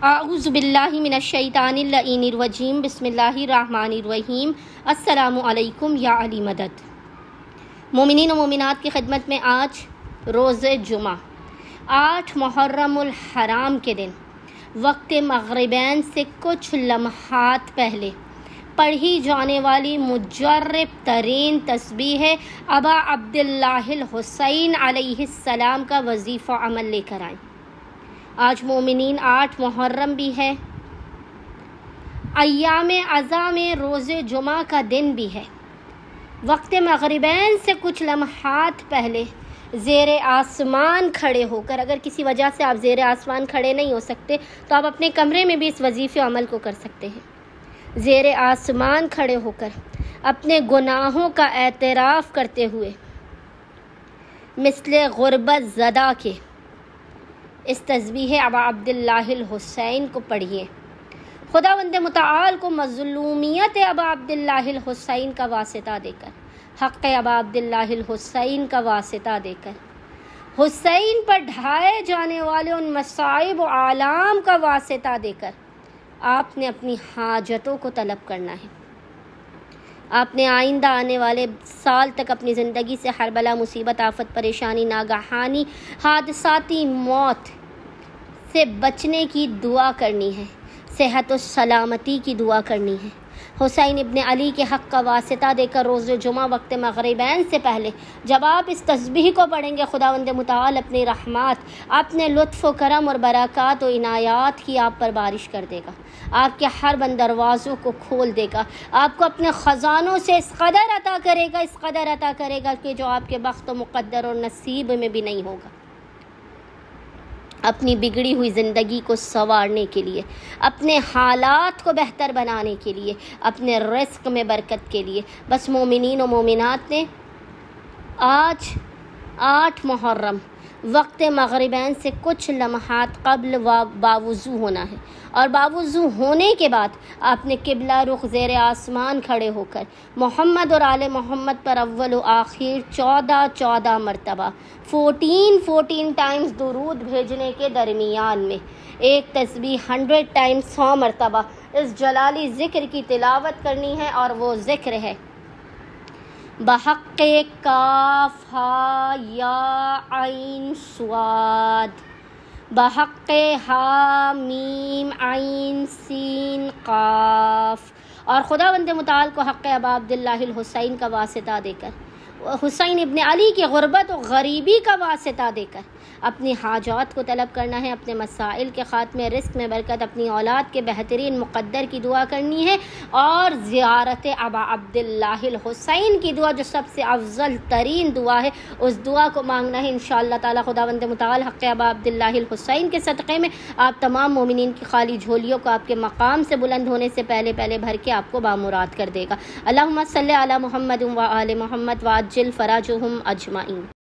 اعوذ باللہ من الشیطان اللعین الرجیم بسم اللہ الرحمن الرحیم السلام علیکم یا علی مدد۔ مومنین و مومنات کی خدمت میں آج روز جمعہ 8 محرم الحرام کے دن وقت مغربین سے کچھ لمحات پہلے پڑھی جانے والی مجرب ترین تسبیح ابا عبداللہ الحسین علیہ السلام کا وظیفہ عمل لے کر آئیں۔ آج مومنین 8 محرم بھی ہے، ایام عزا میں روز جمعہ کا دن بھی ہے۔ وقت مغربین سے کچھ لمحات پہلے زیر آسمان کھڑے ہو کر، اگر کسی وجہ سے آپ زیر آسمان کھڑے نہیں ہو سکتے تو آپ اپنے کمرے میں بھی اس وظیفے عمل کو کر سکتے ہیں۔ زیر آسمان کھڑے ہو کر اپنے گناہوں کا اعتراف کرتے ہوئے مثل غربت زدہ کے اس تسبیح ابا عبداللہ الحسین کو پڑھیے۔ خداوند متعال کو مظلومیت ابا عبداللہ الحسین کا واسطہ دے کر، حق ابا عبداللہ الحسین کا واسطہ دے کر، حسین پر ڈھائے جانے والے ان مصائب و آلام کا واسطہ دے کر آپ نے اپنی حاجتوں کو طلب کرنا ہے۔ آپ نے آئندہ آنے والے سال تک اپنی زندگی سے ہر بلا مصیبت آفت پریشانی ناگہانی حادثاتی موت سے بچنے کی دعا کرنی ہے، صحت و سلامتی کی دعا کرنی ہے۔ حسین ابن علی کے حق کا واسطہ دے کر روز جمعہ وقت مغربین سے پہلے جب آپ اس تسبیح کو پڑھیں گے، خداوند متعال اپنی رحمات، اپنے لطف و کرم اور برکات و عنایات کی آپ پر بارش کر دے گا، آپ کے ہر بند دروازوں کو کھول دے گا، آپ کو اپنے خزانوں سے اس قدر عطا کرے گا کہ جو آپ کے بخت و مقدر اور نصیب میں بھی نہیں ہوگا۔ اپنی بگڑی ہوئی زندگی کو سنوارنے کے لیے، اپنے حالات کو بہتر بنانے کے لیے، اپنے رزق میں برکت کے لیے، بس مومنین و مومنات نے آج 8 محرم وقت مغربین سے کچھ لمحات قبل باوضو ہونا ہے، اور باوضو ہونے کے بعد آپ نے قبلہ رخ زیر آسمان کھڑے ہو کر محمد اور آل محمد پر اول و آخر 14 مرتبہ 14 ٹائمز درود بھیجنے کے درمیان میں ایک تسبیح 100 ٹائمز 100 مرتبہ اس جلالی ذکر کی تلاوت کرنی ہے، اور وہ ذکر ہے بحق کاف ہا یا عین صاد، بحق ہا میم عین سین قاف، اور خداوند متعال کو حق ابا عبداللہ الحسین کا واسطہ دے کر، حسین ابن علی کی غربت و غریبی کا واسطہ دے کر اپنی حاجات کو طلب کرنا ہے، اپنے مسائل کے خاتمے، رزق میں برکت، اپنی اولاد کے بہترین مقدر کی دعا کرنی ہے، اور زیارت ابا عبداللہ الحسین کی دعا جو سب سے افضل ترین دعا ہے، اس دعا کو مانگنا ہے۔ انشاءاللہ تعالی خداوند متعال حق ابا عبداللہ الحسین کے صدقے میں آپ تمام مومنین کی خالی جھولیوں کو آپ کے مقام سے بلند ہونے سے پہلے بھر کے آپ کو بامراد کر دے گا۔ اللہم صلی علی محمد و آل محمد وعجل فراجہم اجمعین۔